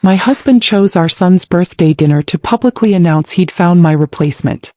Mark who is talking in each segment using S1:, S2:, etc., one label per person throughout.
S1: My husband chose our son's birthday dinner to publicly announce he'd found my replacement.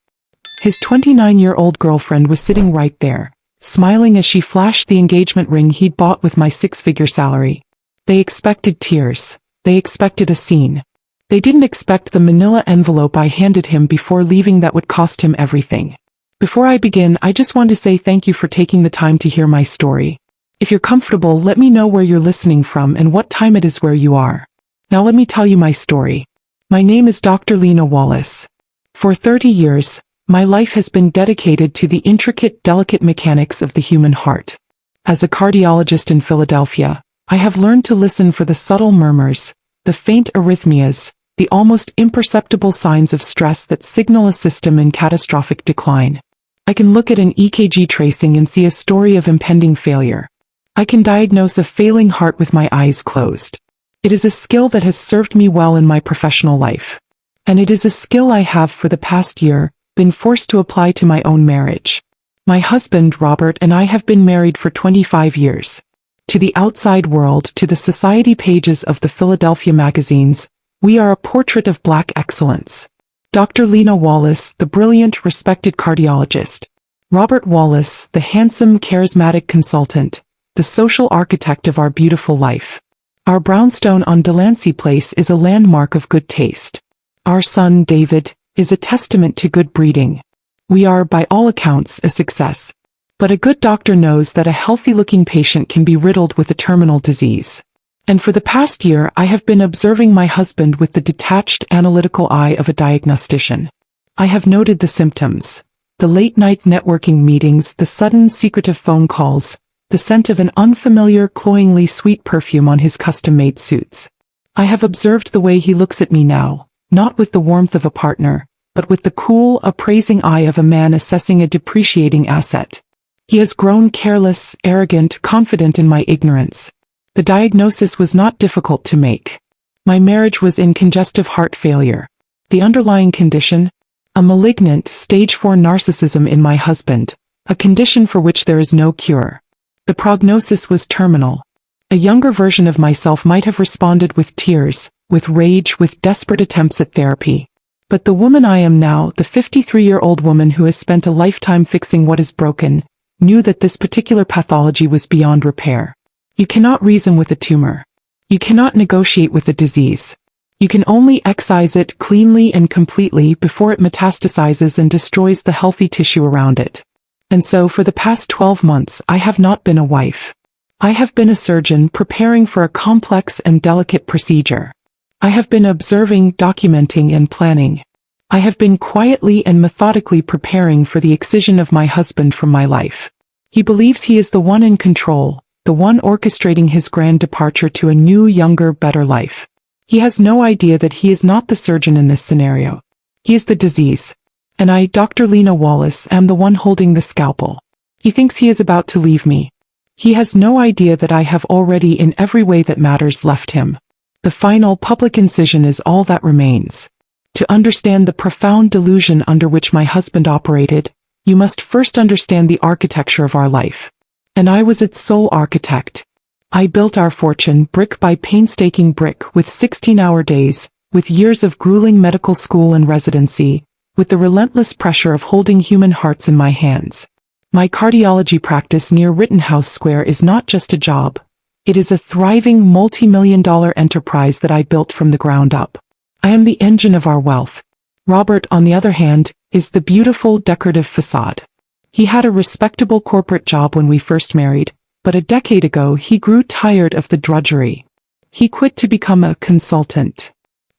S1: His 29-year-old girlfriend was sitting right there, smiling as she flashed the engagement ring he'd bought with my six-figure salary. They expected tears. They expected a scene. They didn't expect the manila envelope I handed him before leaving that would cost him everything. Before I begin, I just want to say thank you for taking the time to hear my story. If you're comfortable, let me know where you're listening from and what time it is where you are. Now let me tell you my story. My name is Dr. Lena Wallace. For 30 years, my life has been dedicated to the intricate, delicate mechanics of the human heart. As a cardiologist in Philadelphia, I have learned to listen for the subtle murmurs, the faint arrhythmias, the almost imperceptible signs of stress that signal a system in catastrophic decline. I can look at an EKG tracing and see a story of impending failure. I can diagnose a failing heart with my eyes closed. It is a skill that has served me well in my professional life. And it is a skill I have for the past year been forced to apply to my own marriage. My husband, Robert, and I have been married for 25 years. To the outside world, to the society pages of the Philadelphia magazines, we are a portrait of Black excellence. Dr. Lena Wallace, the brilliant, respected cardiologist. Robert Wallace, the handsome, charismatic consultant, the social architect of our beautiful life. Our brownstone on Delancey Place is a landmark of good taste. Our son, David, is a testament to good breeding. We are, by all accounts, a success. But a good doctor knows that a healthy-looking patient can be riddled with a terminal disease. And for the past year, I have been observing my husband with the detached, analytical eye of a diagnostician. I have noted the symptoms: the late-night networking meetings, the sudden, secretive phone calls, the scent of an unfamiliar, cloyingly sweet perfume on his custom-made suits. I have observed the way he looks at me now, not with the warmth of a partner, but with the cool, appraising eye of a man assessing a depreciating asset. He has grown careless, arrogant, confident in my ignorance. The diagnosis was not difficult to make. My marriage was in congestive heart failure. The underlying condition? A malignant, stage 4 narcissism in my husband, a condition for which there is no cure. The prognosis was terminal. A younger version of myself might have responded with tears, with rage, with desperate attempts at therapy. But the woman I am now, the 53-year-old woman who has spent a lifetime fixing what is broken, knew that this particular pathology was beyond repair. You cannot reason with a tumor. You cannot negotiate with a disease. You can only excise it cleanly and completely before it metastasizes and destroys the healthy tissue around it. And so for the past 12 months I have not been a wife. I have been a surgeon preparing for a complex and delicate procedure. I have been observing, documenting, and planning. I have been quietly and methodically preparing for the excision of my husband from my life. He believes he is the one in control, the one orchestrating his grand departure to a new, younger, better life. He has no idea that he is not the surgeon in this scenario. He is the disease. And I, Dr. Lena Wallace, am the one holding the scalpel. He thinks he is about to leave me. He has no idea that I have already in every way that matters left him. The final public incision is all that remains. To understand the profound delusion under which my husband operated, you must first understand the architecture of our life. And I was its sole architect. I built our fortune brick by painstaking brick, with 16-hour days, with years of grueling medical school and residency, with the relentless pressure of holding human hearts in my hands. My cardiology practice near Rittenhouse Square is not just a job. It is a thriving multi-million-dollar enterprise that I built from the ground up. I am the engine of our wealth. Robert, on the other hand, is the beautiful, decorative facade. He had a respectable corporate job when we first married, but a decade ago he grew tired of the drudgery. He quit to become a consultant.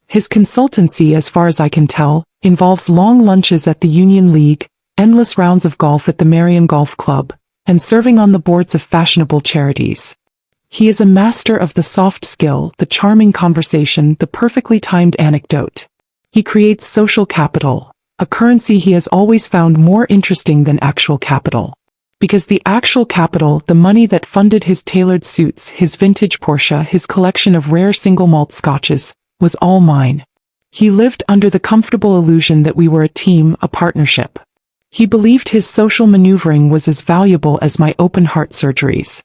S1: His consultancy, as far as I can tell, involves long lunches at the Union League, endless rounds of golf at the Marion Golf Club, and serving on the boards of fashionable charities. He is a master of the soft skill, the charming conversation, the perfectly timed anecdote. He creates social capital, a currency he has always found more interesting than actual capital. Because the actual capital, the money that funded his tailored suits, his vintage Porsche, his collection of rare single malt scotches, was all mine. He lived under the comfortable illusion that we were a team, a partnership. He believed his social maneuvering was as valuable as my open-heart surgeries.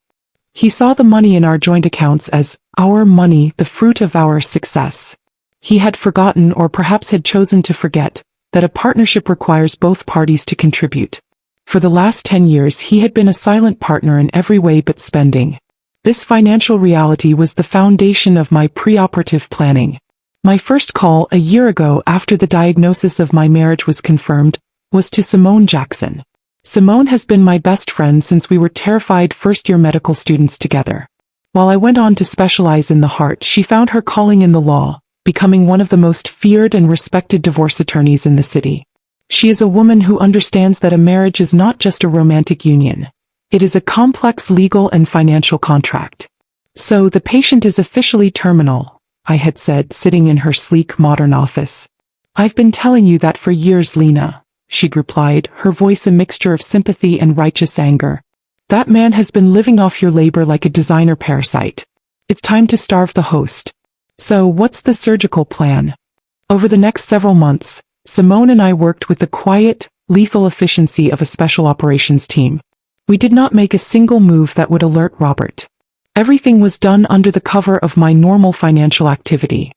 S1: He saw the money in our joint accounts as our money, the fruit of our success. He had forgotten, or perhaps had chosen to forget, that a partnership requires both parties to contribute. For the last 10 years he had been a silent partner in every way but spending. This financial reality was the foundation of my preoperative planning. My first call a year ago, after the diagnosis of my marriage was confirmed, was to Simone Jackson. Simone has been my best friend since we were terrified first-year medical students together. While I went on to specialize in the heart, she found her calling in the law, becoming one of the most feared and respected divorce attorneys in the city. She is a woman who understands that a marriage is not just a romantic union. It is a complex legal and financial contract. So the patient is officially terminal, I had said, sitting in her sleek, modern office. I've been telling you that for years, Lena, she'd replied, her voice a mixture of sympathy and righteous anger. That man has been living off your labor like a designer parasite. It's time to starve the host. So what's the surgical plan? Over the next several months, Simone and I worked with the quiet, lethal efficiency of a special operations team. We did not make a single move that would alert Robert. Everything was done under the cover of my normal financial activity.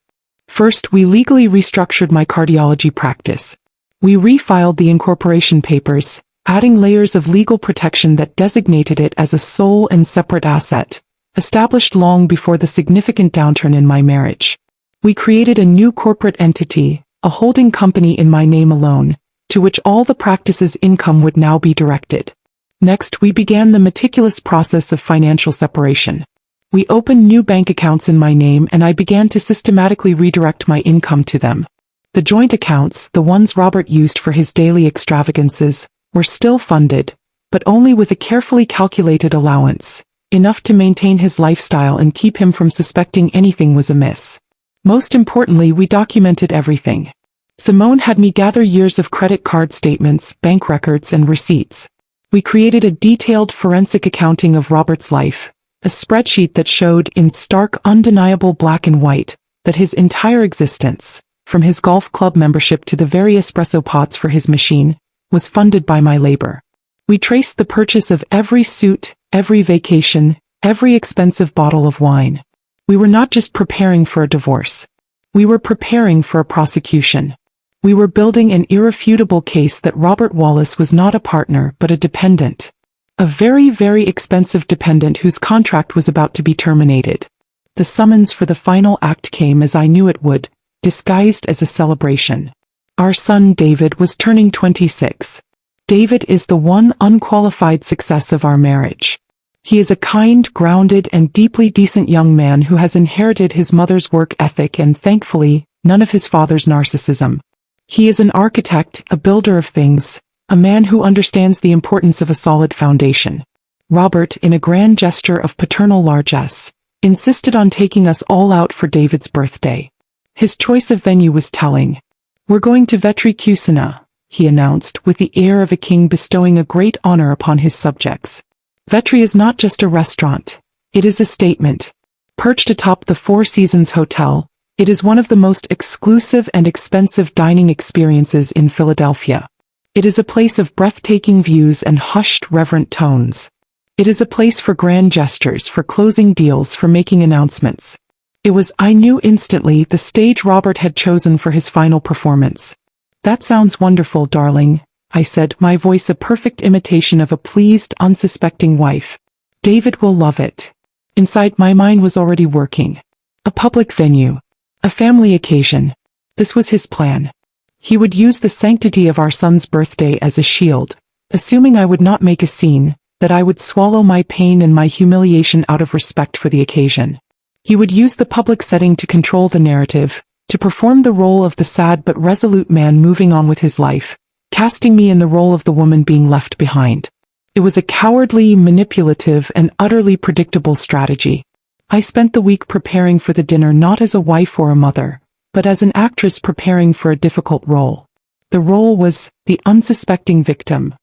S1: First, we legally restructured my cardiology practice. We refiled the incorporation papers, adding layers of legal protection that designated it as a sole and separate asset, established long before the significant downturn in my marriage. We created a new corporate entity, a holding company in my name alone, to which all the practice's income would now be directed. Next, we began the meticulous process of financial separation. We opened new bank accounts in my name, and I began to systematically redirect my income to them. The joint accounts, the ones Robert used for his daily extravagances, were still funded, but only with a carefully calculated allowance, enough to maintain his lifestyle and keep him from suspecting anything was amiss. Most importantly, we documented everything. Simone had me gather years of credit card statements, bank records, and receipts. We created a detailed forensic accounting of Robert's life, a spreadsheet that showed in stark, undeniable black and white that his entire existence, from his golf club membership to the very espresso pots for his machine, was funded by my labor. We traced the purchase of every suit, every vacation, every expensive bottle of wine. We were not just preparing for a divorce. We were preparing for a prosecution. We were building an irrefutable case that Robert Wallace was not a partner but a dependent. A very, very expensive dependent whose contract was about to be terminated. The summons for the final act came as I knew it would, disguised as a celebration. Our son David was turning 26. David is the one unqualified success of our marriage. He is a kind, grounded, and deeply decent young man who has inherited his mother's work ethic and, thankfully, none of his father's narcissism. He is an architect, a builder of things, a man who understands the importance of a solid foundation. Robert, in a grand gesture of paternal largesse, insisted on taking us all out for David's birthday. His choice of venue was telling. "We're going to Vetri Kusina," he announced, with the air of a king bestowing a great honor upon his subjects. Vetri is not just a restaurant. It is a statement. Perched atop the Four Seasons Hotel, it is one of the most exclusive and expensive dining experiences in Philadelphia. It is a place of breathtaking views and hushed, reverent tones. It is a place for grand gestures, for closing deals, for making announcements. It was, I knew instantly, the stage Robert had chosen for his final performance. "That sounds wonderful, darling," I said, my voice a perfect imitation of a pleased, unsuspecting wife. "David will love it." Inside, my mind was already working. A public venue. A family occasion. This was his plan. He would use the sanctity of our son's birthday as a shield, assuming I would not make a scene, that I would swallow my pain and my humiliation out of respect for the occasion. He would use the public setting to control the narrative, to perform the role of the sad but resolute man moving on with his life, casting me in the role of the woman being left behind. It was a cowardly, manipulative, and utterly predictable strategy. I spent the week preparing for the dinner not as a wife or a mother, but as an actress preparing for a difficult role. The role was the unsuspecting victim.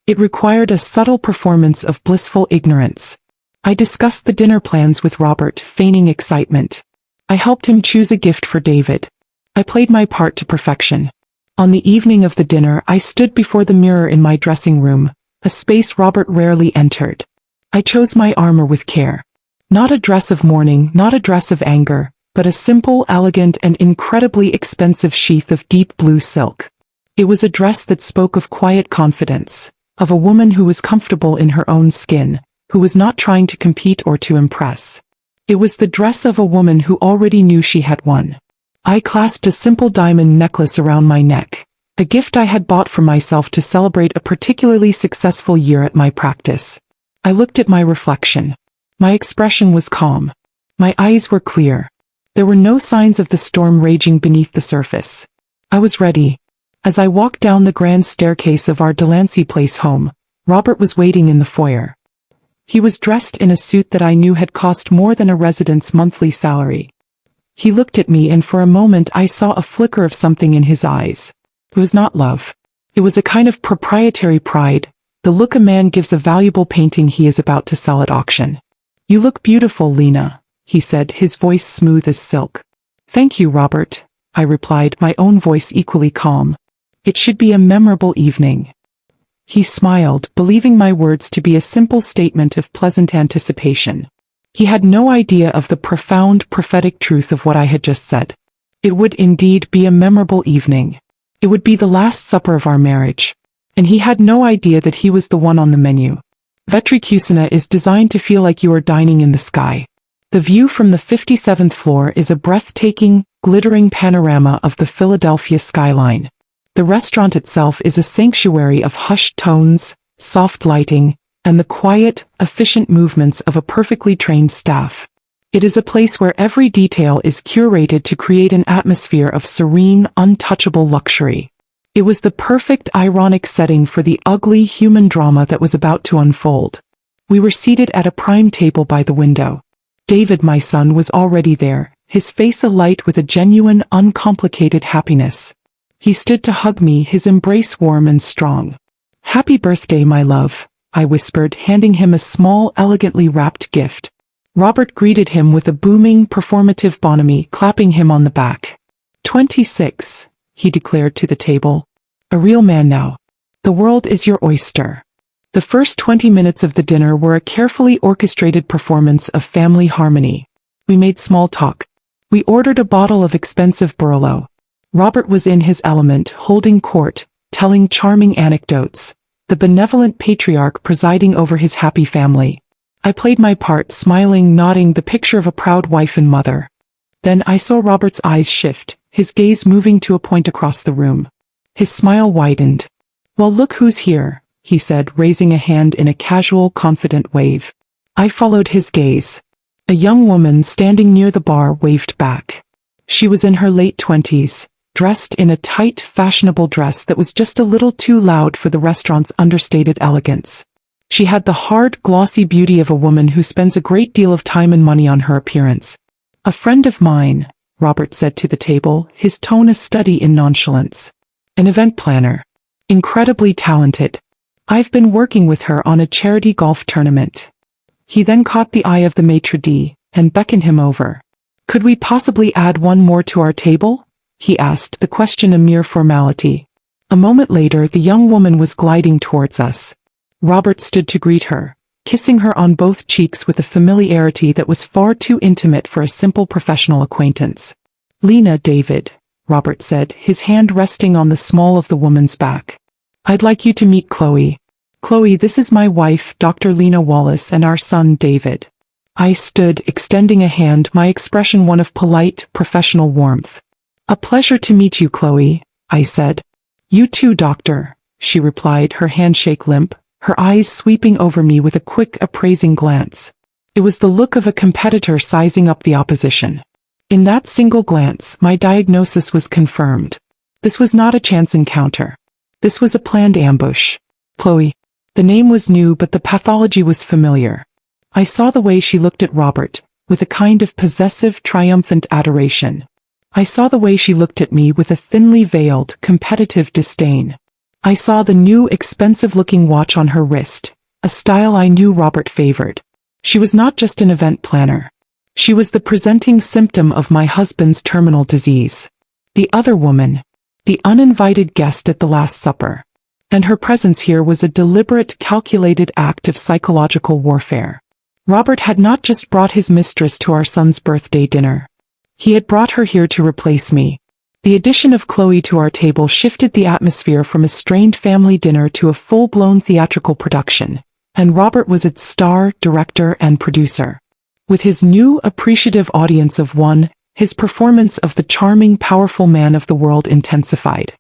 S1: It required a subtle performance of blissful ignorance. I discussed the dinner plans with Robert, feigning excitement. I helped him choose a gift for David. I played my part to perfection. On the evening of the dinner, I stood before the mirror in my dressing room, a space Robert rarely entered. I chose my armor with care. Not a dress of mourning, not a dress of anger, but a simple, elegant, and incredibly expensive sheath of deep blue silk. It was a dress that spoke of quiet confidence, of a woman who was comfortable in her own skin, who was not trying to compete or to impress. It was the dress of a woman who already knew she had won. I clasped a simple diamond necklace around my neck, a gift I had bought for myself to celebrate a particularly successful year at my practice. I looked at my reflection. My expression was calm. My eyes were clear. There were no signs of the storm raging beneath the surface. I was ready. As I walked down the grand staircase of our Delancey Place home, Robert was waiting in the foyer. He was dressed in a suit that I knew had cost more than a resident's monthly salary. He looked at me, and for a moment I saw a flicker of something in his eyes. It was not love. It was a kind of proprietary pride, the look a man gives a valuable painting he is about to sell at auction. "You look beautiful, Lena," he said, his voice smooth as silk. "Thank you, Robert," I replied, my own voice equally calm. "It should be a memorable evening." He smiled, believing my words to be a simple statement of pleasant anticipation. He had no idea of the profound, prophetic truth of what I had just said. It would indeed be a memorable evening. It would be the last supper of our marriage. And he had no idea that he was the one on the menu. Vetri Kusina is designed to feel like you are dining in the sky. The view from the 57th floor is a breathtaking, glittering panorama of the Philadelphia skyline. The restaurant itself is a sanctuary of hushed tones, soft lighting, and the quiet, efficient movements of a perfectly trained staff. It is a place where every detail is curated to create an atmosphere of serene, untouchable luxury. It was the perfect ironic setting for the ugly human drama that was about to unfold. We were seated at a prime table by the window. David, my son, was already there, his face alight with a genuine, uncomplicated happiness. He stood to hug me, his embrace warm and strong. "Happy birthday, my love," I whispered, handing him a small, elegantly wrapped gift. Robert greeted him with a booming, performative bonhomie, clapping him on the back. 26, he declared to the table. "A real man now. The world is your oyster." The first 20 minutes of the dinner were a carefully orchestrated performance of family harmony. We made small talk. We ordered a bottle of expensive Barolo. Robert was in his element, holding court, telling charming anecdotes, the benevolent patriarch presiding over his happy family. I played my part, smiling, nodding, the picture of a proud wife and mother. Then I saw Robert's eyes shift, his gaze moving to a point across the room. His smile widened. "Well, look who's here," he said, raising a hand in a casual, confident wave. I followed his gaze. A young woman standing near the bar waved back. She was in her late 20s. Dressed in a tight, fashionable dress that was just a little too loud for the restaurant's understated elegance. She had the hard, glossy beauty of a woman who spends a great deal of time and money on her appearance. "A friend of mine," Robert said to the table, his tone a study in nonchalance. "An event planner. Incredibly talented. I've been working with her on a charity golf tournament." He then caught the eye of the maitre d' and beckoned him over. "Could we possibly add one more to our table?" he asked, the question a mere formality. A moment later, the young woman was gliding towards us. Robert stood to greet her, kissing her on both cheeks with a familiarity that was far too intimate for a simple professional acquaintance. "Lena, David," Robert said, his hand resting on the small of the woman's back. "I'd like you to meet Chloe. Chloe, this is my wife, Dr. Lena Wallace, and our son, David." I stood, extending a hand, my expression one of polite, professional warmth. "A pleasure to meet you, Chloe," I said. "You too, doctor," she replied, her handshake limp, her eyes sweeping over me with a quick, appraising glance. It was the look of a competitor sizing up the opposition. In that single glance, my diagnosis was confirmed. This was not a chance encounter. This was a planned ambush. Chloe. The name was new, but the pathology was familiar. I saw the way she looked at Robert, with a kind of possessive, triumphant adoration. I saw the way she looked at me with a thinly veiled, competitive disdain. I saw the new, expensive-looking watch on her wrist, a style I knew Robert favored. She was not just an event planner. She was the presenting symptom of my husband's terminal disease. The other woman, the uninvited guest at the Last Supper. And her presence here was a deliberate, calculated act of psychological warfare. Robert had not just brought his mistress to our son's birthday dinner. He had brought her here to replace me. The addition of Chloe to our table shifted the atmosphere from a strained family dinner to a full-blown theatrical production, and Robert was its star, director, and producer. With his new, appreciative audience of one, his performance of the charming, powerful man of the world intensified.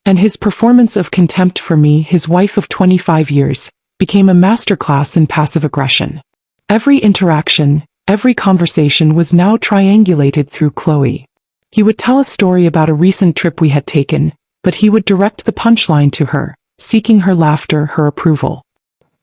S1: And his performance of contempt for me, his wife of 25 years, became a masterclass in passive aggression. Every interaction, every conversation was now triangulated through Chloe. He would tell a story about a recent trip we had taken, but he would direct the punchline to her, seeking her laughter, her approval.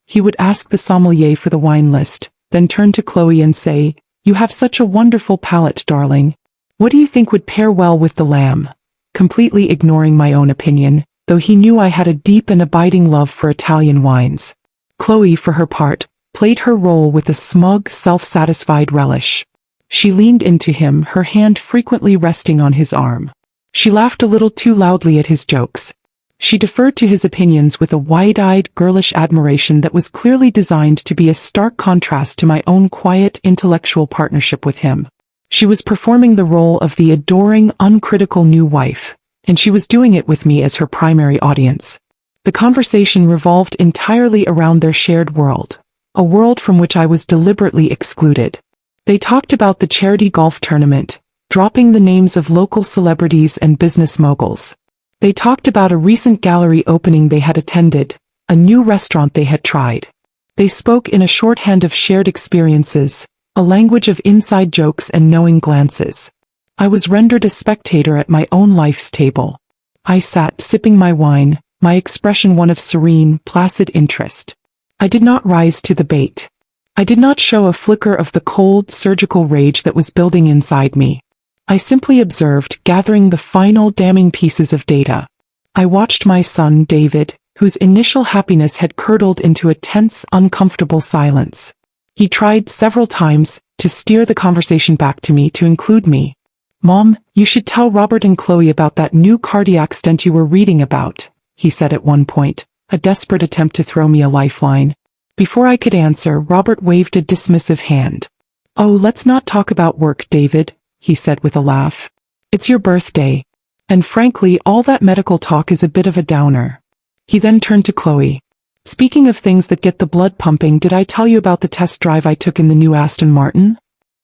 S1: He would ask the sommelier for the wine list, then turn to Chloe and say, "You have such a wonderful palate, darling. What do you think would pair well with the lamb?" Completely ignoring my own opinion, though he knew I had a deep and abiding love for Italian wines. Chloe, for her part, played her role with a smug, self-satisfied relish. She leaned into him, her hand frequently resting on his arm. She laughed a little too loudly at his jokes. She deferred to his opinions with a wide-eyed, girlish admiration that was clearly designed to be a stark contrast to my own quiet, intellectual partnership with him. She was performing the role of the adoring, uncritical new wife, and she was doing it with me as her primary audience. The conversation revolved entirely around their shared world, a world from which I was deliberately excluded. They talked about the charity golf tournament, dropping the names of local celebrities and business moguls. They talked about a recent gallery opening they had attended, a new restaurant they had tried. They spoke in a shorthand of shared experiences, a language of inside jokes and knowing glances. I was rendered a spectator at my own life's table. I sat sipping my wine, my expression one of serene, placid interest. I did not rise to the bait. I did not show a flicker of the cold, surgical rage that was building inside me. I simply observed, gathering the final damning pieces of data. I watched my son, David, whose initial happiness had curdled into a tense, uncomfortable silence. He tried several times to steer the conversation back to me, to include me. "Mom, you should tell Robert and Chloe about that new cardiac stent you were reading about," he said at one point, a desperate attempt to throw me a lifeline. Before I could answer, Robert waved a dismissive hand. "Oh, let's not talk about work, David," he said with a laugh. "It's your birthday. And frankly, all that medical talk is a bit of a downer." He then turned to Chloe. "Speaking of things that get the blood pumping, did I tell you about the test drive I took in the new Aston Martin?"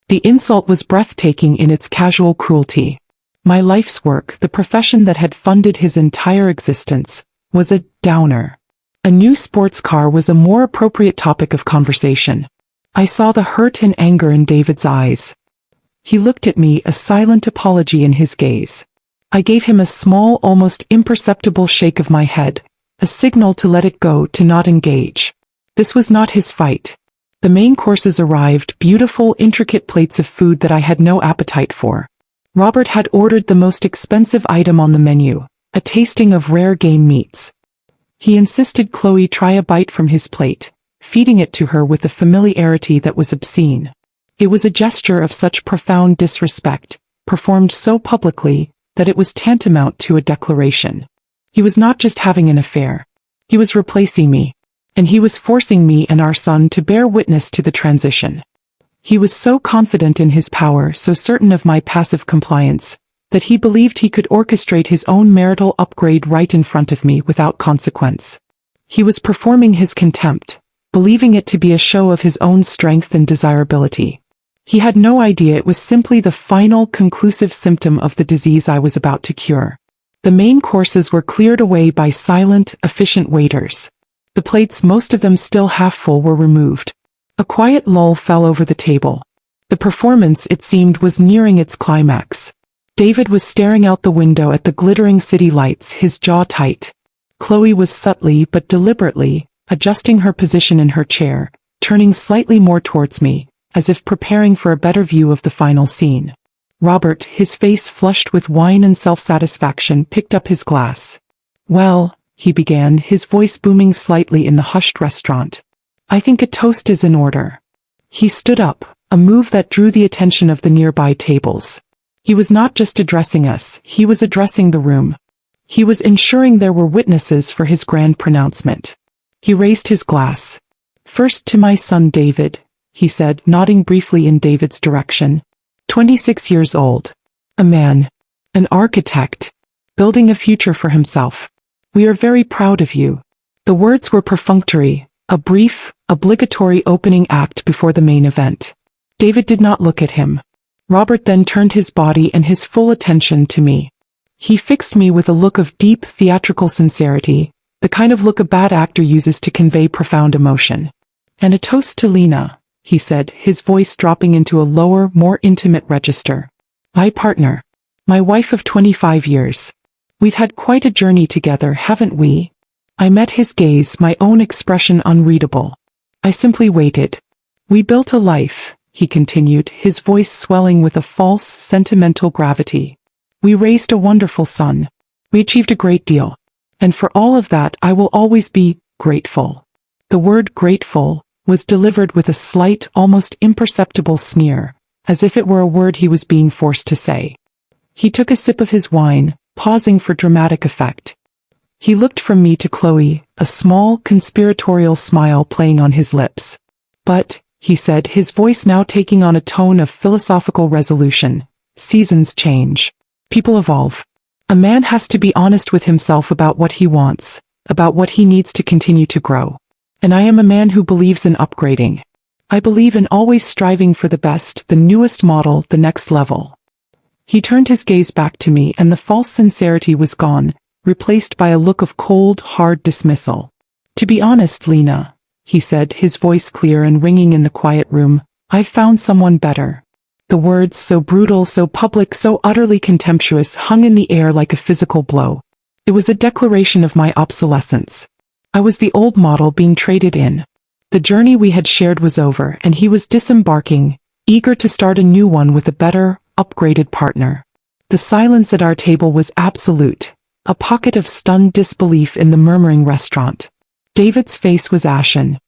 S1: The insult was breathtaking in its casual cruelty. My life's work, the profession that had funded his entire existence, was a downer. A new sports car was a more appropriate topic of conversation. I saw the hurt and anger in David's eyes. He looked at me, a silent apology in his gaze. I gave him a small, almost imperceptible shake of my head, a signal to let it go, to not engage. This was not his fight. The main courses arrived, beautiful, intricate plates of food that I had no appetite for. Robert had ordered the most expensive item on the menu, a tasting of rare game meats. He insisted Chloe try a bite from his plate, feeding it to her with a familiarity that was obscene. It was a gesture of such profound disrespect, performed so publicly, that it was tantamount to a declaration. He was not just having an affair. He was replacing me. And he was forcing me and our son to bear witness to the transition. He was so confident in his power, so certain of my passive compliance, that he believed he could orchestrate his own marital upgrade right in front of me without consequence. He was performing his contempt, believing it to be a show of his own strength and desirability. He had no idea it was simply the final, conclusive symptom of the disease I was about to cure. The main courses were cleared away by silent, efficient waiters. The plates, most of them still half full, were removed. A quiet lull fell over the table. The performance, it seemed, was nearing its climax. David was staring out the window at the glittering city lights, his jaw tight. Chloe was subtly but deliberately adjusting her position in her chair, turning slightly more towards me, as if preparing for a better view of the final scene. Robert, his face flushed with wine and self-satisfaction, picked up his glass. "Well," he began, his voice booming slightly in the hushed restaurant, "I think a toast is in order." He stood up, a move that drew the attention of the nearby tables. He was not just addressing us, he was addressing the room. He was ensuring there were witnesses for his grand pronouncement. He raised his glass. "First to my son David," he said, nodding briefly in David's direction. 26 years old. A man. An architect. Building a future for himself. We are very proud of you. The words were perfunctory, a brief, obligatory opening act before the main event. David did not look at him. Robert then turned his body and his full attention to me. He fixed me with a look of deep theatrical sincerity, the kind of look a bad actor uses to convey profound emotion. And a toast to Lena, he said, his voice dropping into a lower, more intimate register. My partner. My wife of 25 years. We've had quite a journey together, haven't we? I met his gaze, my own expression unreadable. I simply waited. We built a life, he continued, his voice swelling with a false, sentimental gravity. We raised a wonderful son. We achieved a great deal. And for all of that I will always be grateful. The word grateful was delivered with a slight, almost imperceptible sneer, as if it were a word he was being forced to say. He took a sip of his wine, pausing for dramatic effect. He looked from me to Chloe, a small, conspiratorial smile playing on his lips. But, he said, his voice now taking on a tone of philosophical resolution, seasons change. People evolve. A man has to be honest with himself about what he wants, about what he needs to continue to grow. And I am a man who believes in upgrading. I believe in always striving for the best, the newest model, the next level. He turned his gaze back to me and the false sincerity was gone, replaced by a look of cold, hard dismissal. To be honest, Lena, he said, his voice clear and ringing in the quiet room, I've found someone better. The words, so brutal, so public, so utterly contemptuous, hung in the air like a physical blow. It was a declaration of my obsolescence. I was the old model being traded in. The journey we had shared was over, and he was disembarking, eager to start a new one with a better, upgraded partner. The silence at our table was absolute, a pocket of stunned disbelief in the murmuring restaurant. David's face was ashen.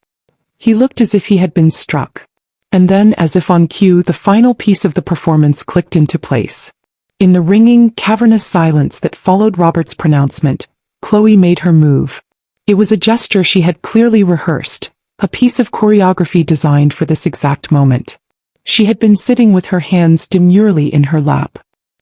S1: He looked as if he had been struck. And then, as if on cue, the final piece of the performance clicked into place. In the ringing, cavernous silence that followed Robert's pronouncement, Chloe made her move. It was a gesture she had clearly rehearsed, a piece of choreography designed for this exact moment. She had been sitting with her hands demurely in her lap.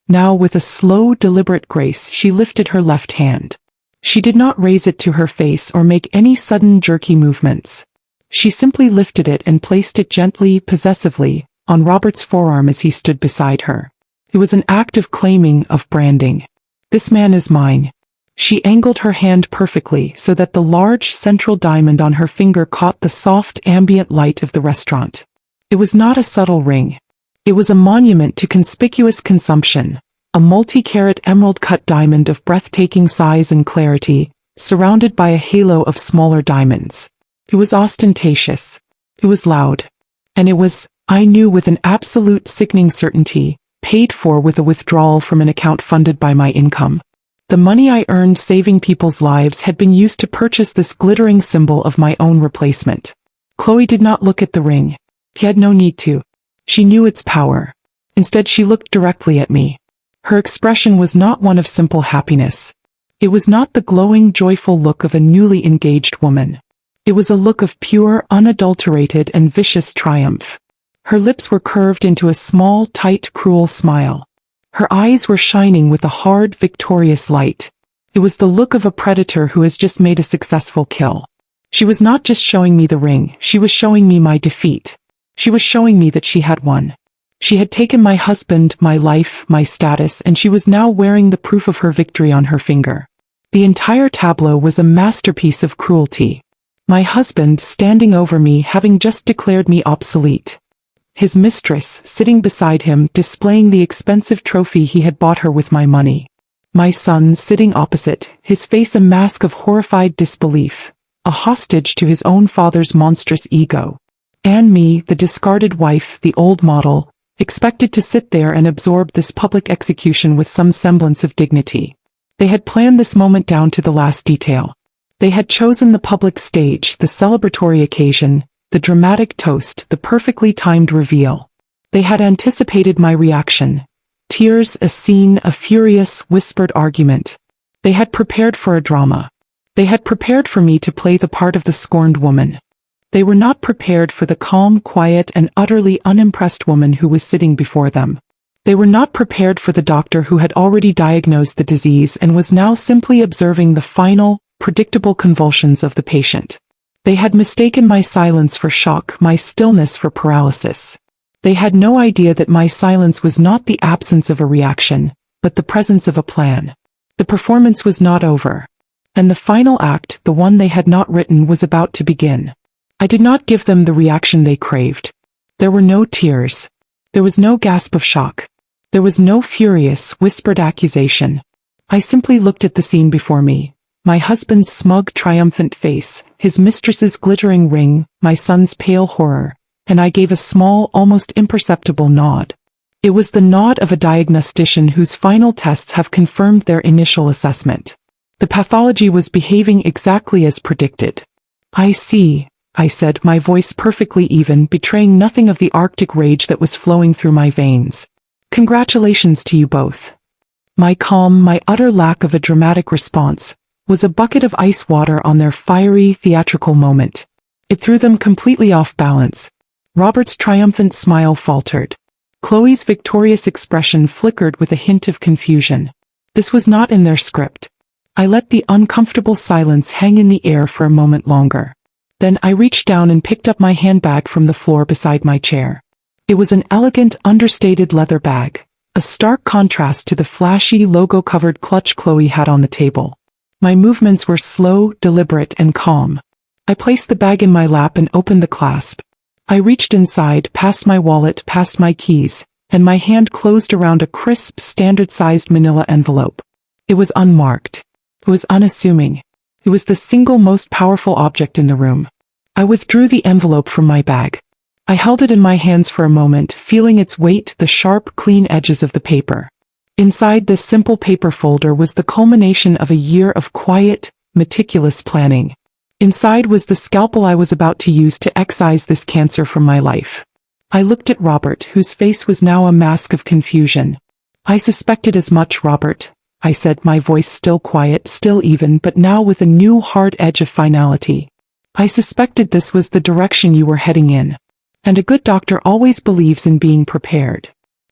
S1: Now, with a slow, deliberate grace, she lifted her left hand. She did not raise it to her face or make any sudden, jerky movements. She simply lifted it and placed it gently, possessively, on Robert's forearm as he stood beside her. It was an act of claiming, of branding. This man is mine. She angled her hand perfectly so that the large central diamond on her finger caught the soft ambient light of the restaurant. It was not a subtle ring. It was a monument to conspicuous consumption, a multi-carat emerald-cut diamond of breathtaking size and clarity, surrounded by a halo of smaller diamonds. It was ostentatious. It was loud. And it was, I knew with an absolute sickening certainty, paid for with a withdrawal from an account funded by my income. The money I earned saving people's lives had been used to purchase this glittering symbol of my own replacement. Chloe did not look at the ring. He had no need to. She knew its power. Instead, she looked directly at me. Her expression was not one of simple happiness. It was not the glowing, joyful look of a newly engaged woman. It was a look of pure, unadulterated and vicious triumph. Her lips were curved into a small, tight, cruel smile. Her eyes were shining with a hard, victorious light. It was the look of a predator who has just made a successful kill. She was not just showing me the ring, she was showing me my defeat. She was showing me that she had won. She had taken my husband, my life, my status, and she was now wearing the proof of her victory on her finger. The entire tableau was a masterpiece of cruelty. My husband, standing over me, having just declared me obsolete. His mistress, sitting beside him, displaying the expensive trophy he had bought her with my money. My son, sitting opposite, his face a mask of horrified disbelief, a hostage to his own father's monstrous ego. And me, the discarded wife, the old model, expected to sit there and absorb this public execution with some semblance of dignity. They had planned this moment down to the last detail. They had chosen the public stage, the celebratory occasion, the dramatic toast, the perfectly timed reveal. They had anticipated my reaction. Tears, a scene, a furious, whispered argument. They had prepared for a drama. They had prepared for me to play the part of the scorned woman. They were not prepared for the calm, quiet, and utterly unimpressed woman who was sitting before them. They were not prepared for the doctor who had already diagnosed the disease and was now simply observing the final, predictable convulsions of the patient. They had mistaken my silence for shock, my stillness for paralysis. They had no idea that my silence was not the absence of a reaction, but the presence of a plan. The performance was not over. And the final act, the one they had not written, was about to begin. I did not give them the reaction they craved. There were no tears. There was no gasp of shock. There was no furious, whispered accusation. I simply looked at the scene before me. My husband's smug, triumphant face, his mistress's glittering ring, my son's pale horror, and I gave a small, almost imperceptible nod. It was the nod of a diagnostician whose final tests have confirmed their initial assessment. The pathology was behaving exactly as predicted. I see, I said, my voice perfectly even, betraying nothing of the Arctic rage that was flowing through my veins. Congratulations to you both. My calm, my utter lack of a dramatic response, was a bucket of ice water on their fiery, theatrical moment. It threw them completely off balance. Robert's triumphant smile faltered. Chloe's victorious expression flickered with a hint of confusion. This was not in their script. I let the uncomfortable silence hang in the air for a moment longer. Then I reached down and picked up my handbag from the floor beside my chair. It was an elegant, understated leather bag, a stark contrast to the flashy, logo-covered clutch Chloe had on the table. My movements were slow, deliberate, and calm. I placed the bag in my lap and opened the clasp. I reached inside, past my wallet, past my keys, and my hand closed around a crisp, standard-sized manila envelope. It was unmarked. It was unassuming. It was the single most powerful object in the room. I withdrew the envelope from my bag. I held it in my hands for a moment, feeling its weight, the sharp, clean edges of the paper. Inside this simple paper folder was the culmination of a year of quiet, meticulous planning. Inside was the scalpel I was about to use to excise this cancer from my life. I looked at Robert, whose face was now a mask of confusion. I suspected as much, Robert, I said, my voice still quiet, still even, but now with a new hard edge of finality. I suspected this was the direction you were heading in. And a good doctor always believes in being prepared.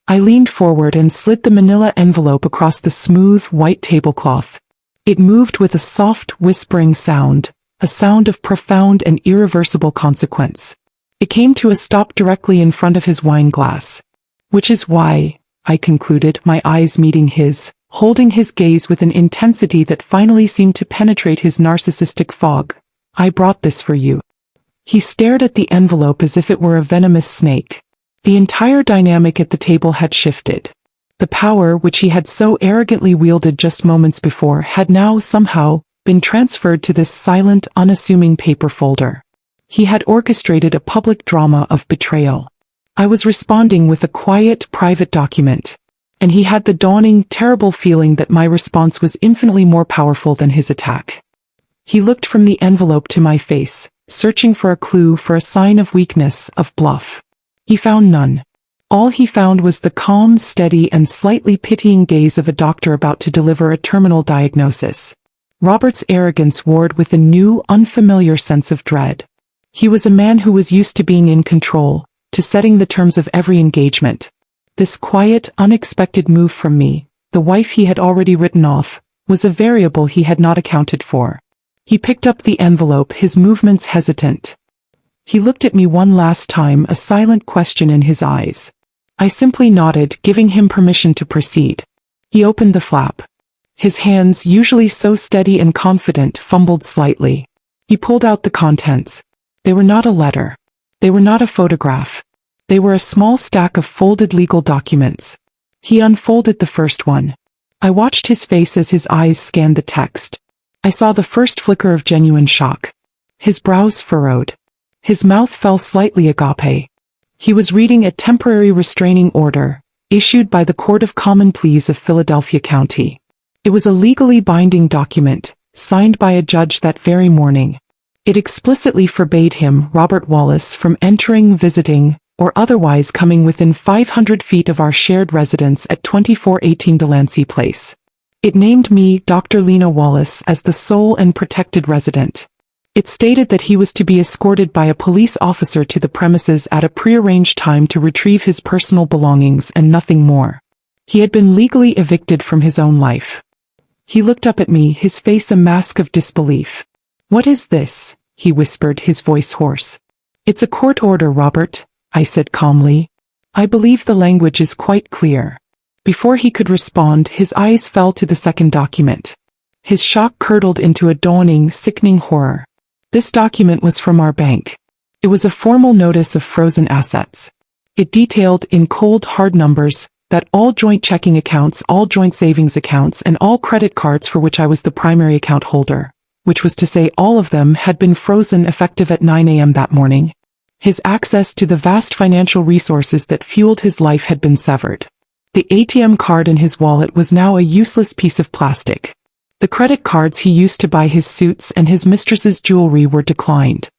S1: I leaned forward and slid the manila envelope across the smooth, white tablecloth. It moved with a soft, whispering sound, a sound of profound and irreversible consequence. It came to a stop directly in front of his wine glass. Which is why, I concluded, my eyes meeting his, holding his gaze with an intensity that finally seemed to penetrate his narcissistic fog. I brought this for you. He stared at the envelope as if it were a venomous snake. The entire dynamic at the table had shifted. The power which he had so arrogantly wielded just moments before had now somehow been transferred to this silent, unassuming paper folder. He had orchestrated a public drama of betrayal. I was responding with a quiet, private document. And he had the dawning, terrible feeling that my response was infinitely more powerful than his attack. He looked from the envelope to my face, searching for a clue, for a sign of weakness, of bluff. He found none. All he found was the calm, steady, and slightly pitying gaze of a doctor about to deliver a terminal diagnosis. Robert's arrogance warred with a new, unfamiliar sense of dread. He was a man who was used to being in control, to setting the terms of every engagement. This quiet, unexpected move from me, the wife he had already written off, was a variable he had not accounted for. He picked up the envelope, his movements hesitant. He looked at me one last time, a silent question in his eyes. I simply nodded, giving him permission to proceed. He opened the flap. His hands, usually so steady and confident, fumbled slightly. He pulled out the contents. They were not a letter. They were not a photograph. They were a small stack of folded legal documents. He unfolded the first one. I watched his face as his eyes scanned the text. I saw the first flicker of genuine shock. His brows furrowed. His mouth fell slightly agape. He was reading a temporary restraining order, issued by the Court of Common Pleas of Philadelphia County. It was a legally binding document, signed by a judge that very morning. It explicitly forbade him, Robert Wallace, from entering, visiting, or otherwise coming within 500 feet of our shared residence at 2418 Delancey Place. It named me, Dr. Lena Wallace, as the sole and protected resident. It stated that he was to be escorted by a police officer to the premises at a prearranged time to retrieve his personal belongings and nothing more. He had been legally evicted from his own life. He looked up at me, his face a mask of disbelief. "What is this?" he whispered, his voice hoarse. "It's a court order, Robert," I said calmly. "I believe the language is quite clear." Before he could respond, his eyes fell to the second document. His shock curdled into a dawning, sickening horror. This document was from our bank. It was a formal notice of frozen assets. It detailed, in cold, hard numbers, that all joint checking accounts, all joint savings accounts, and all credit cards for which I was the primary account holder, which was to say all of them, had been frozen effective at 9 a.m. that morning. His access to the vast financial resources that fueled his life had been severed. The ATM card in his wallet was now a useless piece of plastic. The credit cards he used to buy his suits and his mistress's jewelry were declined.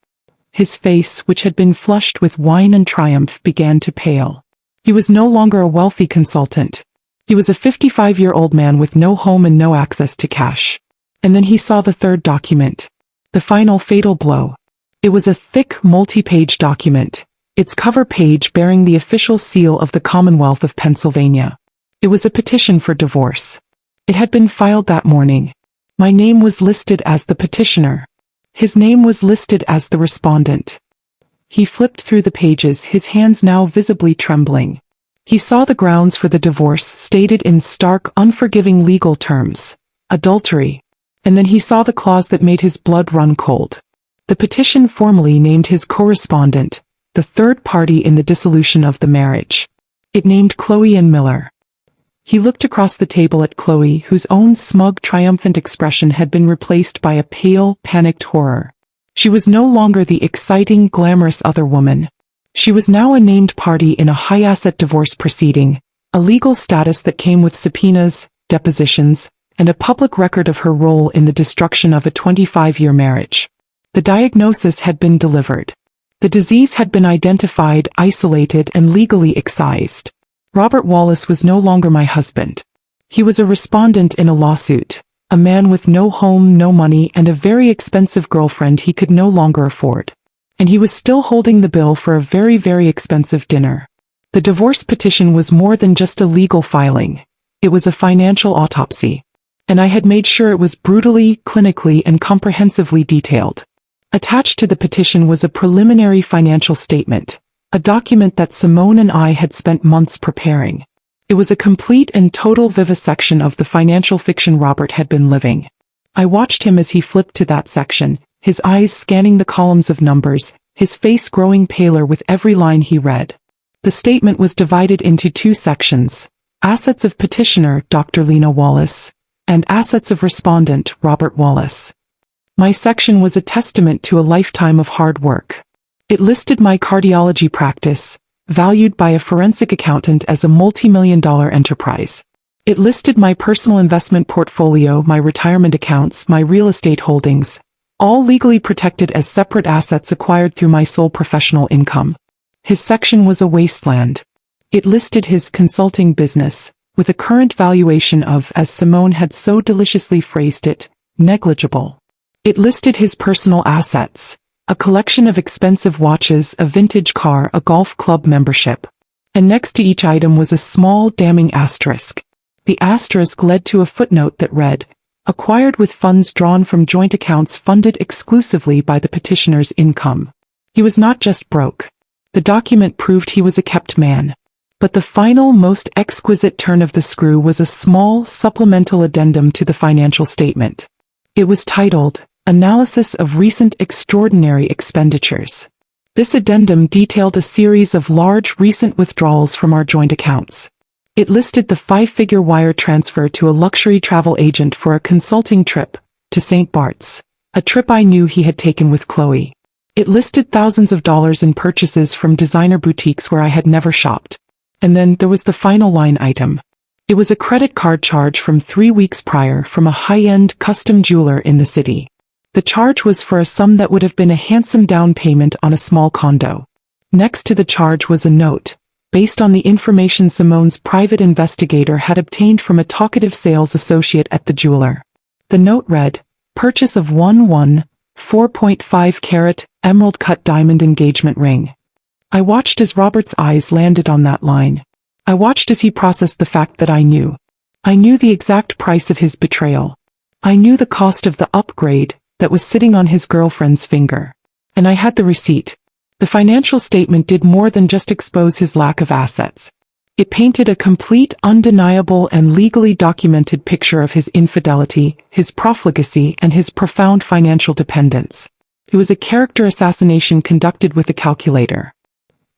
S1: His face, which had been flushed with wine and triumph, began to pale. He was no longer a wealthy consultant. He was a 55-year-old man with no home and no access to cash. And then he saw the third document. The final fatal blow. It was a thick, multi-page document, its cover page bearing the official seal of the Commonwealth of Pennsylvania. It was a petition for divorce. It had been filed that morning. My name was listed as the petitioner. His name was listed as the respondent. He flipped through the pages, his hands now visibly trembling. He saw the grounds for the divorce stated in stark, unforgiving legal terms. Adultery. And then he saw the clause that made his blood run cold. The petition formally named his correspondent, the third party in the dissolution of the marriage. It named Chloe and Miller. He looked across the table at Chloe, whose own smug, triumphant expression had been replaced by a pale, panicked horror. She was no longer the exciting, glamorous other woman. She was now a named party in a high-asset divorce proceeding, a legal status that came with subpoenas, depositions, and a public record of her role in the destruction of a 25-year marriage. The diagnosis had been delivered. The disease had been identified, isolated, and legally excised. Robert Wallace was no longer my husband. He was a respondent in a lawsuit, a man with no home, no money, and a very expensive girlfriend he could no longer afford. And he was still holding the bill for a very, very expensive dinner. The divorce petition was more than just a legal filing. It was a financial autopsy. And I had made sure it was brutally, clinically, and comprehensively detailed. Attached to the petition was a preliminary financial statement, a document that Simone and I had spent months preparing. It was a complete and total vivisection of the financial fiction Robert had been living. I watched him as he flipped to that section, his eyes scanning the columns of numbers, his face growing paler with every line he read. The statement was divided into two sections: assets of petitioner, Dr. Lena Wallace, and assets of respondent, Robert Wallace. My section was a testament to a lifetime of hard work. It listed my cardiology practice, valued by a forensic accountant as a multi-million-dollar enterprise. It listed my personal investment portfolio, my retirement accounts, my real estate holdings, all legally protected as separate assets acquired through my sole professional income. His section was a wasteland. It listed his consulting business, with a current valuation of, as Simone had so deliciously phrased it, negligible. It listed his personal assets, a collection of expensive watches, a vintage car, a golf club membership. And next to each item was a small, damning asterisk. The asterisk led to a footnote that read, acquired with funds drawn from joint accounts funded exclusively by the petitioner's income. He was not just broke. The document proved he was a kept man. But the final, most exquisite turn of the screw was a small, supplemental addendum to the financial statement. It was titled, Analysis of Recent Extraordinary Expenditures. This addendum detailed a series of large recent withdrawals from our joint accounts. It listed the 5-figure wire transfer to a luxury travel agent for a consulting trip to St. Bart's, a trip I knew he had taken with Chloe. It listed thousands of dollars in purchases from designer boutiques where I had never shopped. And then there was the final line item. It was a credit card charge from 3 weeks prior from a high-end custom jeweler in the city. The charge was for a sum that would have been a handsome down payment on a small condo. Next to the charge was a note, based on the information Simone's private investigator had obtained from a talkative sales associate at the jeweler. The note read, Purchase of 1 4.5-carat, emerald-cut diamond engagement ring. I watched as Robert's eyes landed on that line. I watched as he processed the fact that I knew. I knew the exact price of his betrayal. I knew the cost of the upgrade that was sitting on his girlfriend's finger. And I had the receipt. The financial statement did more than just expose his lack of assets. It painted a complete, undeniable, and legally documented picture of his infidelity, his profligacy, and his profound financial dependence. It was a character assassination conducted with a calculator.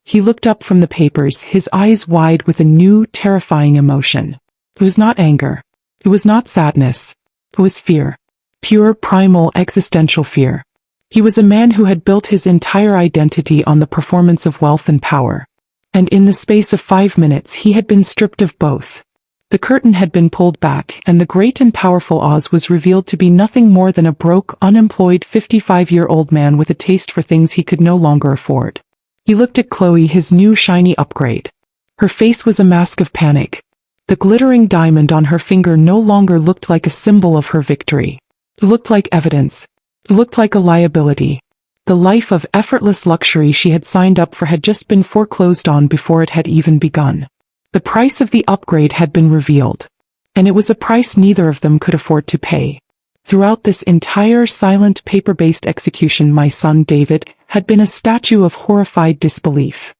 S1: He looked up from the papers, his eyes wide with a new, terrifying emotion. It was not anger. It was not sadness. It was fear. Pure, primal, existential fear. He was a man who had built his entire identity on the performance of wealth and power. And in the space of 5 minutes he had been stripped of both. The curtain had been pulled back, and the great and powerful Oz was revealed to be nothing more than a broke, unemployed 55-year-old man with a taste for things he could no longer afford. He looked at Chloe, his new shiny upgrade. Her face was a mask of panic. The glittering diamond on her finger no longer looked like a symbol of her victory. It looked like evidence. It looked like a liability. The life of effortless luxury she had signed up for had just been foreclosed on before it had even begun. The price of the upgrade had been revealed. And it was a price neither of them could afford to pay. Throughout this entire silent paper-based execution, my son David had been a statue of horrified disbelief.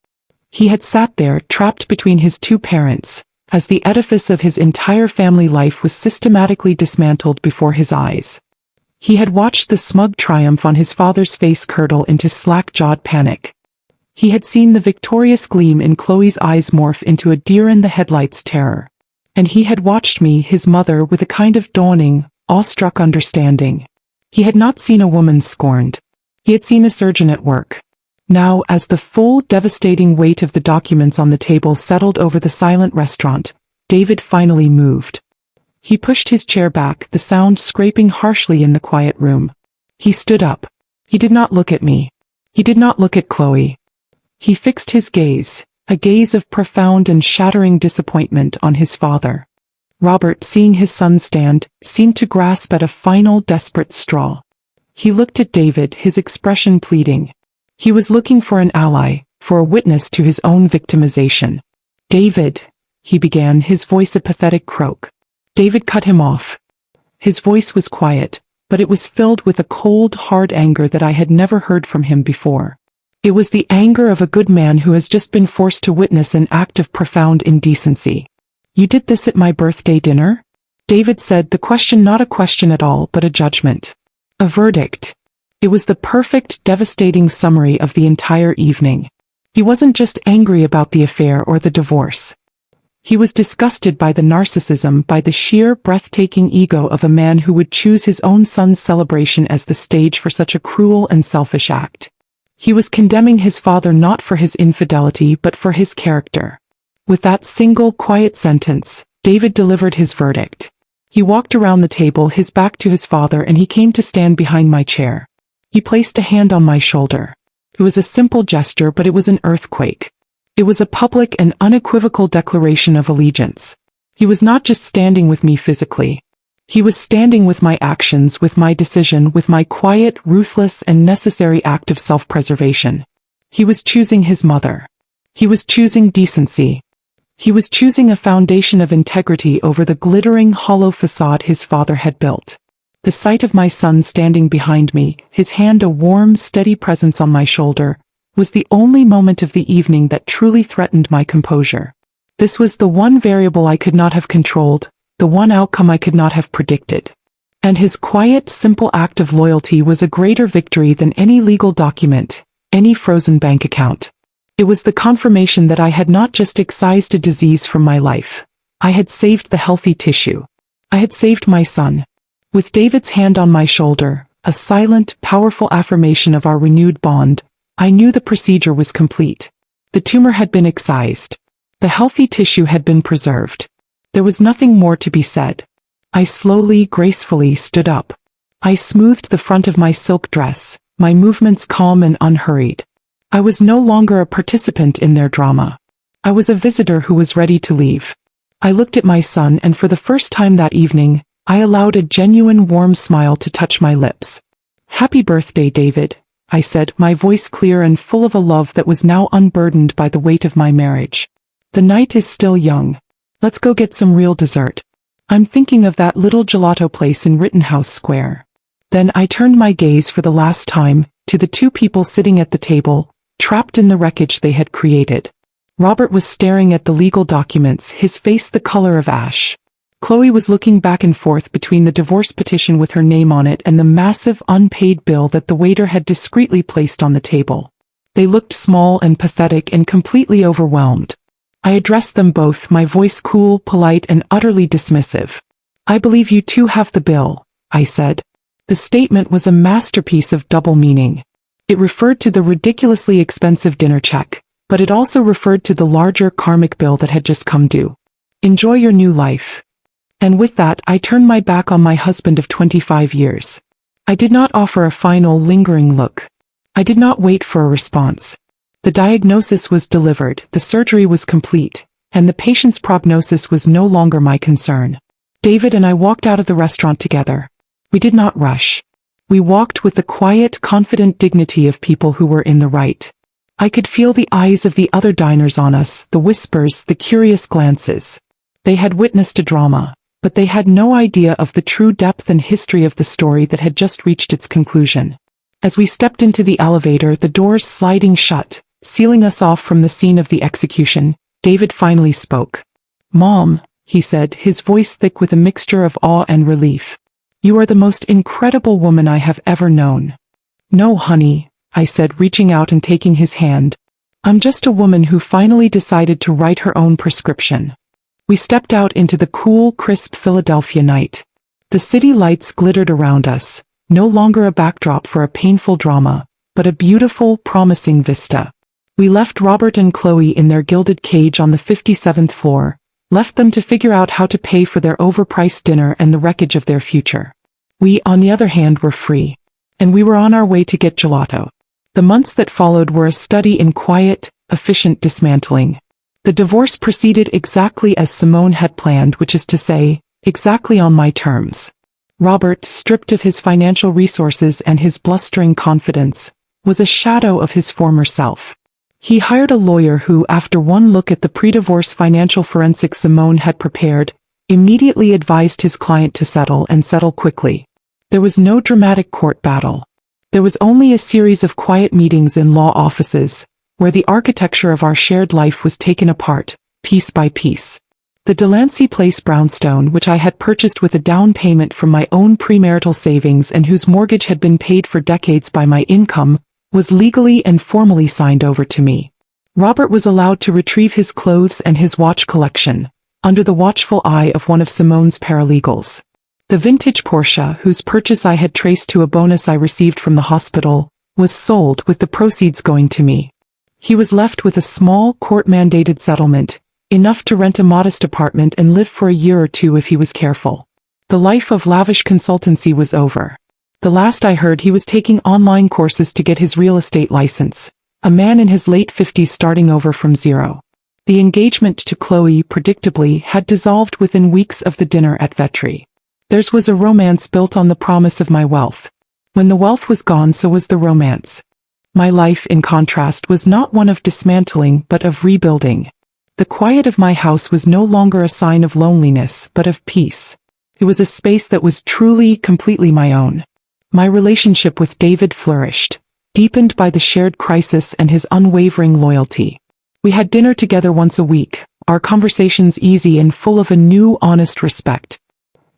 S1: He had sat there, trapped between his two parents, as the edifice of his entire family life was systematically dismantled before his eyes. He had watched the smug triumph on his father's face curdle into slack-jawed panic. He had seen the victorious gleam in Chloe's eyes morph into a deer-in-the-headlights terror. And he had watched me, his mother, with a kind of dawning, awestruck understanding. He had not seen a woman scorned. He had seen a surgeon at work. Now, as the full, devastating weight of the documents on the table settled over the silent restaurant, David finally moved. He pushed his chair back, the sound scraping harshly in the quiet room. He stood up. He did not look at me. He did not look at Chloe. He fixed his gaze, a gaze of profound and shattering disappointment, on his father. Robert, seeing his son stand, seemed to grasp at a final, desperate straw. He looked at David, his expression pleading. He was looking for an ally, for a witness to his own victimization. "David," he began, his voice a pathetic croak. David cut him off. His voice was quiet, but it was filled with a cold, hard anger that I had never heard from him before. It was the anger of a good man who has just been forced to witness an act of profound indecency. "You did this at my birthday dinner?" David said, the question not a question at all, but a judgment. A verdict. It was the perfect, devastating summary of the entire evening. He wasn't just angry about the affair or the divorce. He was disgusted by the narcissism, by the sheer, breathtaking ego of a man who would choose his own son's celebration as the stage for such a cruel and selfish act. He was condemning his father not for his infidelity but for his character. With that single, quiet sentence, David delivered his verdict. He walked around the table, his back to his father, and he came to stand behind my chair. He placed a hand on my shoulder. It was a simple gesture, but it was an earthquake. It was a public and unequivocal declaration of allegiance. He was not just standing with me physically. He was standing with my actions, with my decision, with my quiet, ruthless, and necessary act of self-preservation. He was choosing his mother. He was choosing decency. He was choosing a foundation of integrity over the glittering, hollow facade his father had built. The sight of my son standing behind me, his hand a warm, steady presence on my shoulder, was the only moment of the evening that truly threatened my composure. This was the one variable I could not have controlled, the one outcome I could not have predicted. And his quiet, simple act of loyalty was a greater victory than any legal document, any frozen bank account. It was the confirmation that I had not just excised a disease from my life. I had saved the healthy tissue. I had saved my son. With David's hand on my shoulder, a silent, powerful affirmation of our renewed bond, I knew the procedure was complete. The tumor had been excised. The healthy tissue had been preserved. There was nothing more to be said. I slowly, gracefully stood up. I smoothed the front of my silk dress, my movements calm and unhurried. I was no longer a participant in their drama. I was a visitor who was ready to leave. I looked at my son, and for the first time that evening, I allowed a genuine warm smile to touch my lips. Happy birthday, David, I said, my voice clear and full of a love that was now unburdened by the weight of my marriage. The night is still young. Let's go get some real dessert. I'm thinking of that little gelato place in Rittenhouse Square. Then I turned my gaze for the last time to the two people sitting at the table, trapped in the wreckage they had created. Robert was staring at the legal documents, his face the color of ash. Chloe was looking back and forth between the divorce petition with her name on it and the massive unpaid bill that the waiter had discreetly placed on the table. They looked small and pathetic and completely overwhelmed. I addressed them both, my voice cool, polite, and utterly dismissive. I believe you two have the bill, I said. The statement was a masterpiece of double meaning. It referred to the ridiculously expensive dinner check, but it also referred to the larger karmic bill that had just come due. Enjoy your new life. And with that, I turned my back on my husband of 25 years. I did not offer a final, lingering look. I did not wait for a response. The diagnosis was delivered, the surgery was complete, and the patient's prognosis was no longer my concern. David and I walked out of the restaurant together. We did not rush. We walked with the quiet, confident dignity of people who were in the right. I could feel the eyes of the other diners on us, the whispers, the curious glances. They had witnessed a drama, but they had no idea of the true depth and history of the story that had just reached its conclusion. As we stepped into the elevator, the doors sliding shut, sealing us off from the scene of the execution, David finally spoke. "Mom," he said, his voice thick with a mixture of awe and relief. "You are the most incredible woman I have ever known." "No, honey," I said, reaching out and taking his hand. "I'm just a woman who finally decided to write her own prescription." We stepped out into the cool, crisp Philadelphia night. The city lights glittered around us, no longer a backdrop for a painful drama, but a beautiful, promising vista. We left Robert and Chloe in their gilded cage on the 57th floor, left them to figure out how to pay for their overpriced dinner and the wreckage of their future. We, on the other hand, were free. And we were on our way to get gelato. The months that followed were a study in quiet, efficient dismantling. The divorce proceeded exactly as Simone had planned, which is to say, exactly on my terms. Robert, stripped of his financial resources and his blustering confidence, was a shadow of his former self. He hired a lawyer who, after one look at the pre-divorce financial forensics Simone had prepared, immediately advised his client to settle and settle quickly. There was no dramatic court battle. There was only a series of quiet meetings in law offices, where the architecture of our shared life was taken apart, piece by piece. The Delancey Place brownstone, which I had purchased with a down payment from my own premarital savings and whose mortgage had been paid for decades by my income, was legally and formally signed over to me. Robert was allowed to retrieve his clothes and his watch collection, under the watchful eye of one of Simone's paralegals. The vintage Porsche, whose purchase I had traced to a bonus I received from the hospital, was sold with the proceeds going to me. He was left with a small, court-mandated settlement, enough to rent a modest apartment and live for a year or two if he was careful. The life of lavish consultancy was over. The last I heard, he was taking online courses to get his real estate license, a man in his late 50s starting over from zero. The engagement to Chloe, predictably, had dissolved within weeks of the dinner at Vetri. Theirs was a romance built on the promise of my wealth. When the wealth was gone, so was the romance. My life, in contrast, was not one of dismantling but of rebuilding. The quiet of my house was no longer a sign of loneliness but of peace. It was a space that was truly, completely my own. My relationship with David flourished, deepened by the shared crisis and his unwavering loyalty. We had dinner together once a week, our conversations easy and full of a new, honest respect.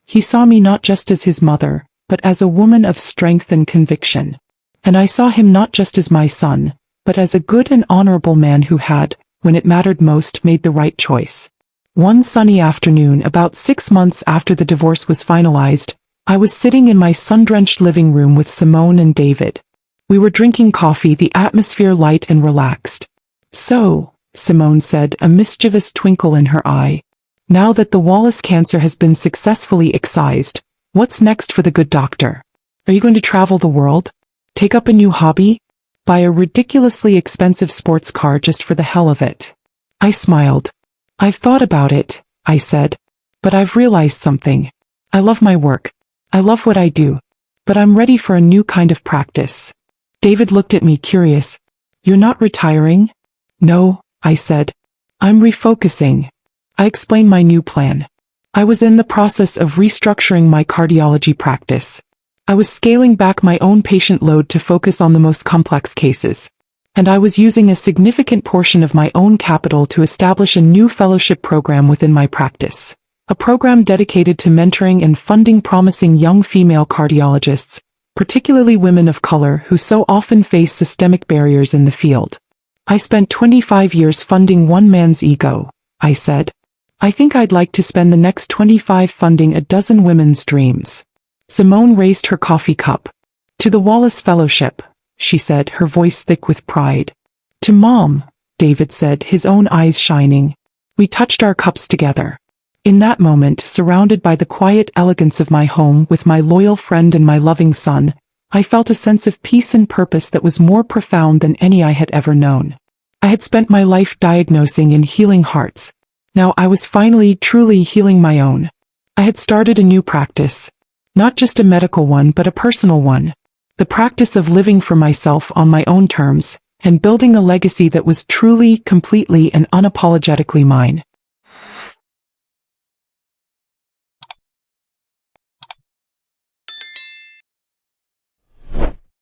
S1: He saw me not just as his mother, but as a woman of strength and conviction. And I saw him not just as my son, but as a good and honorable man who had, when it mattered most, made the right choice. One sunny afternoon, about 6 months after the divorce was finalized, I was sitting in my sun-drenched living room with Simone and David. We were drinking coffee, the atmosphere light and relaxed. "So," Simone said, a mischievous twinkle in her eye, "now that the Wallace cancer has been successfully excised, what's next for the good doctor? Are you going to travel the world? Take up a new hobby? Buy a ridiculously expensive sports car just for the hell of it?" I smiled. "I've thought about it," I said, "but I've realized something. I love my work. I love what I do. But I'm ready for a new kind of practice. David looked at me curious. You're not retiring? No, I said. I'm refocusing. I explained my new plan. I was in the process of restructuring my cardiology practice. I was scaling back my own patient load to focus on the most complex cases. And I was using a significant portion of my own capital to establish a new fellowship program within my practice. A program dedicated to mentoring and funding promising young female cardiologists, particularly women of color who so often face systemic barriers in the field. I spent 25 years funding one man's ego, I said. I think I'd like to spend the next 25 funding a dozen women's dreams. Simone raised her coffee cup. To the Wallace Fellowship, she said, her voice thick with pride. To Mom, David said, his own eyes shining. We touched our cups together. In that moment, surrounded by the quiet elegance of my home with my loyal friend and my loving son, I felt a sense of peace and purpose that was more profound than any I had ever known. I had spent my life diagnosing and healing hearts. Now I was finally, truly healing my own. I had started a new practice. Not just a medical one, but a personal one. The practice of living for myself on my own terms, and building a legacy that was truly, completely, and unapologetically mine.